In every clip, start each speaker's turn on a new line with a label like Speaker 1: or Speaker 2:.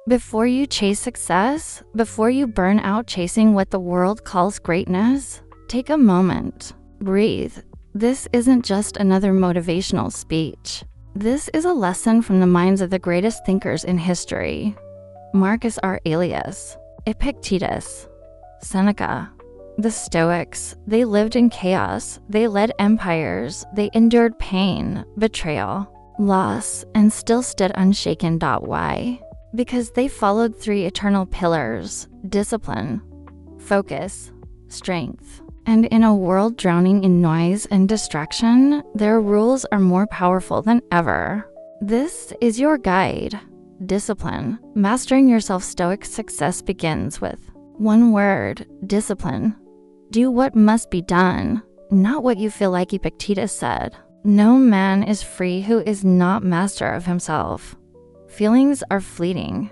Speaker 1: Before you chase success, before you burn out chasing what the world calls greatness, take a moment. Breathe. This isn't just another motivational speech. This is a lesson from the minds of the greatest thinkers in history. Marcus Aurelius, Epictetus, Seneca. The Stoics, they lived in chaos, they led empires, they endured pain, betrayal, loss, and still stood unshaken. Why? Because they followed three eternal pillars: discipline, focus, strength. And in a world drowning in noise and distraction, their rules are more powerful than ever. This is your guide. Discipline. Mastering yourself. Stoic success begins with one word: discipline. Do what must be done, not what you feel like. Epictetus said, "No man is free who is not master of himself." Feelings are fleeting,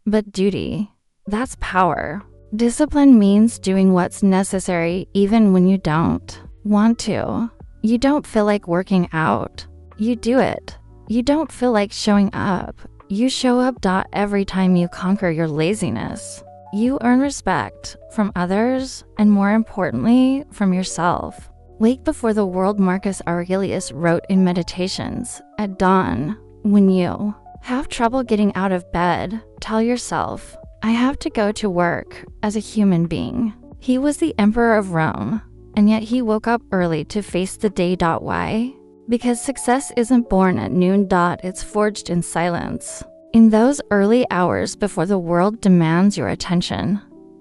Speaker 1: but duty, that's power. Discipline means doing what's necessary even when you don't want to. You don't feel like working out. You do it. You don't feel like showing up. You show up. Every time you conquer your laziness, you earn respect from others and, more importantly, from yourself. Wake before the world. Marcus Aurelius wrote in Meditations, "At dawn, when you have trouble getting out of bed, tell yourself, I have to go to work as a human being." He was the emperor of Rome, and yet he woke up early to face the day. Why? Because success isn't born at noon. It's forged in silence. In those early hours before the world demands your attention.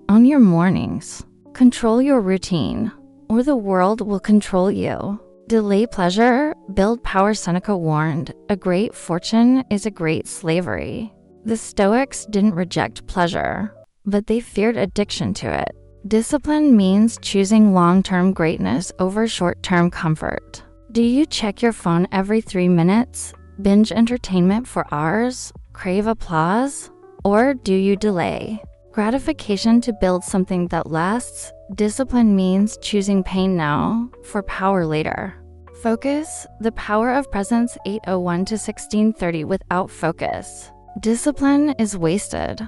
Speaker 1: Own your mornings. Control your routine, or the world will control you. Delay pleasure, build power. Seneca warned, "A great fortune is a great slavery." The Stoics didn't reject pleasure, but they feared addiction to it. Discipline means choosing long-term greatness over short-term comfort. Do you check your phone every 3 minutes, binge entertainment for hours, crave applause? Or do you delay gratification to build something that lasts? Discipline means choosing pain now for power later. Focus, the power of presence. 801 to 1630. Without focus, discipline is wasted.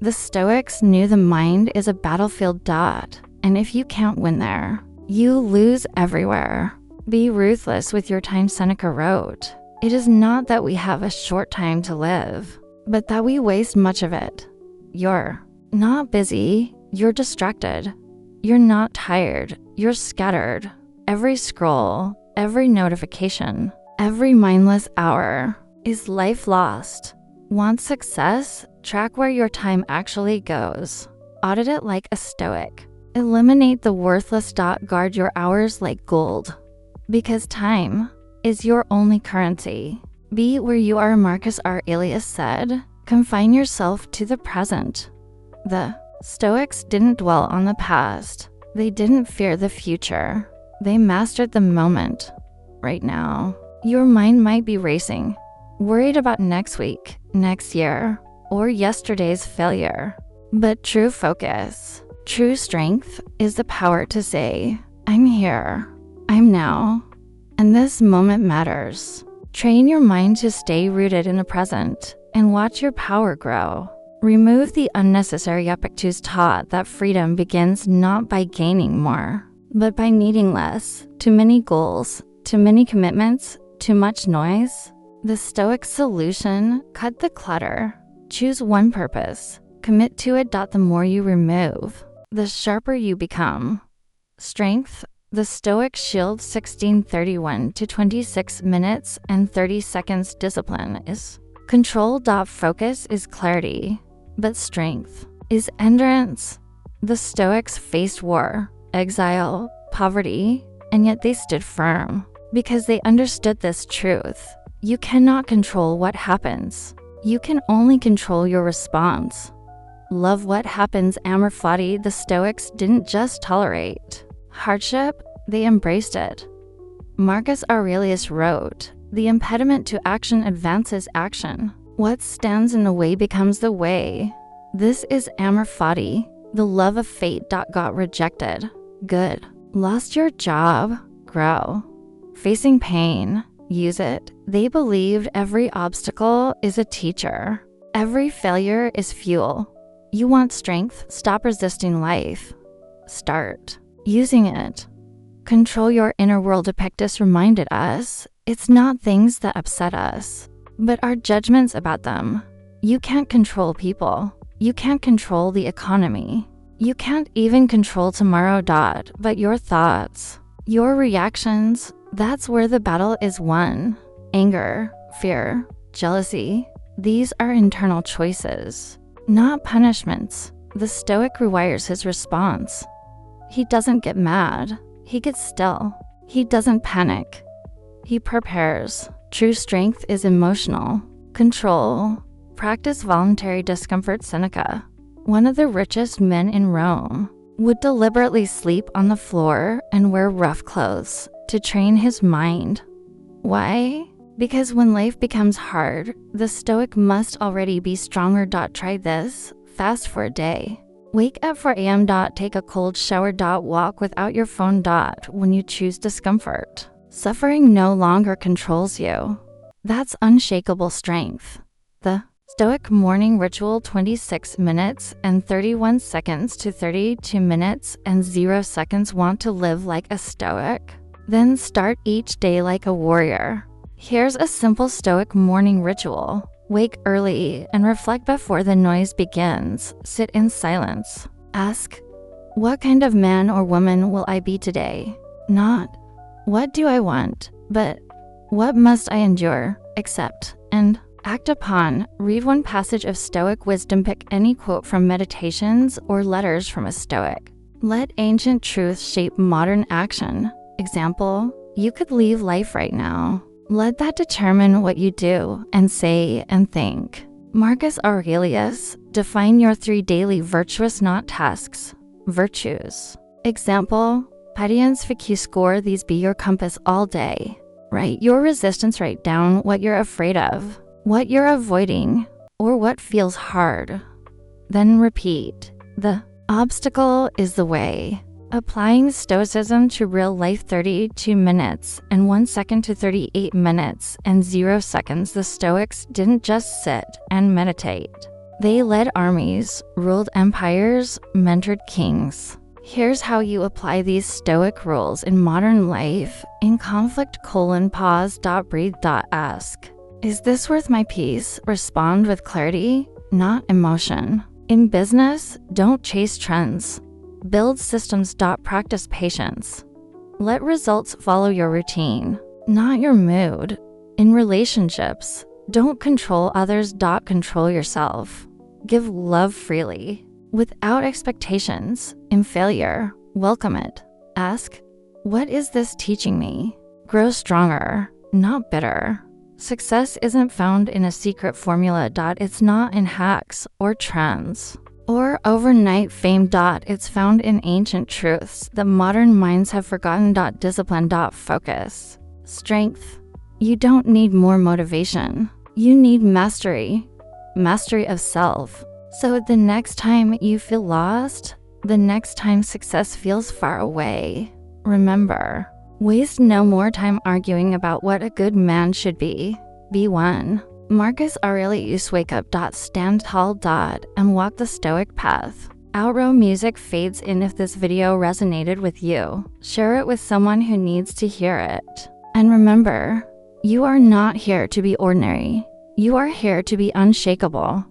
Speaker 1: The Stoics knew the mind is a battlefield. And if you can't win there, you lose everywhere. Be ruthless with your time. Seneca wrote, "It is not that we have a short time to live, but that we waste much of it." You're not busy, you're distracted. You're not tired, you're scattered. Every scroll, every notification, every mindless hour is life lost. Want success? Track where your time actually goes. Audit it like a Stoic. Eliminate the worthless. Guard your hours like gold, because time is your only currency. Be where you are. Marcus Aurelius said, "Confine yourself to the present." The Stoics didn't dwell on the past. They didn't fear the future. They mastered the moment. Right now, your mind might be racing, worried about next week, next year, or yesterday's failure. But true focus, true strength is the power to say, "I'm here, I'm now, and this moment matters." Train your mind to stay rooted in the present and watch your power grow. Remove the unnecessary. Epictetus taught that freedom begins not by gaining more, but by needing less. Too many goals, too many commitments, too much noise. The Stoic solution: cut the clutter. Choose one purpose. Commit to it. The more you remove, the sharper you become. Strength. The Stoic shield. 1631 to 26 minutes and 30 seconds. Discipline is control. Focus is clarity, but strength is endurance. The Stoics faced war, exile, poverty, and yet they stood firm because they understood this truth. You cannot control what happens. You can only control your response. Love what happens. Amor fati. The Stoics didn't just tolerate hardship, they embraced it. Marcus Aurelius wrote, "The impediment to action advances action. What stands in the way becomes the way." This is amor fati. The love of fate. Got rejected. Good. Lost your job. Grow. Facing pain. Use it. They believed every obstacle is a teacher. Every failure is fuel. You want strength? Stop resisting life. Start using it. Control your inner world. Epictetus reminded us, it's not things that upset us, but our judgments about them. You can't control people. You can't control the economy. You can't even control tomorrow. But your thoughts, your reactions, that's where the battle is won. Anger, fear, jealousy, these are internal choices, not punishments. The Stoic rewires his response. He doesn't get mad. He gets still. He doesn't panic. He prepares. True strength is emotional control. Practice voluntary discomfort. Seneca, one of the richest men in Rome, would deliberately sleep on the floor and wear rough clothes to train his mind. Why? Because when life becomes hard, the Stoic must already be stronger. Try this. Fast for a day. Wake at 4 a.m. Take a cold shower. Walk without your phone. When you choose discomfort, suffering no longer controls you. That's unshakable strength. The Stoic morning ritual: 26 minutes and 31 seconds to 32 minutes and 0 seconds. Want to live like a Stoic? Then start each day like a warrior. Here's a simple Stoic morning ritual. Wake early and reflect before the noise begins. Sit in silence. Ask, what kind of man or woman will I be today? Not, what do I want, but what must I endure, accept, and act upon. Read one passage of Stoic wisdom. Pick any quote from Meditations or letters from a Stoic. Let ancient truths shape modern action. Example, you could leave life right now. Let that determine what you do and say and think. Marcus Aurelius, define your 3 daily virtuous, not tasks, virtues. Example, patiens ficuscore, these be your compass all day. Write your resistance. Write down what you're afraid of, what you're avoiding, or what feels hard. Then repeat, the obstacle is the way. Applying Stoicism to real life: 32 minutes and 1 second to 38 minutes and 0 seconds. The Stoics didn't just sit and meditate. They led armies, ruled empires, mentored kings. Here's how you apply these Stoic rules in modern life. In conflict: pause. Breathe. Ask, is this worth my peace? Respond with clarity, not emotion. In business, don't chase trends. Build systems. Practice patience. Let results follow your routine, not your mood. In relationships, don't control others. Control yourself. Give love freely, without expectations. In failure, welcome it. Ask, what is this teaching me? Grow stronger, not bitter. Success isn't found in a secret formula. It's not in hacks or trends or overnight fame. It's found in ancient truths that modern minds have forgotten. Discipline. Focus. Strength. You don't need more motivation. You need mastery. Mastery of self. So the next time you feel lost, the next time success feels far away, remember, waste no more time arguing about what a good man should be. Be one. Marcus Aurelius. Wake up. Stand tall. And walk the Stoic path. Outro music fades in. If this video resonated with you, share it with someone who needs to hear it. And remember, you are not here to be ordinary. You are here to be unshakable.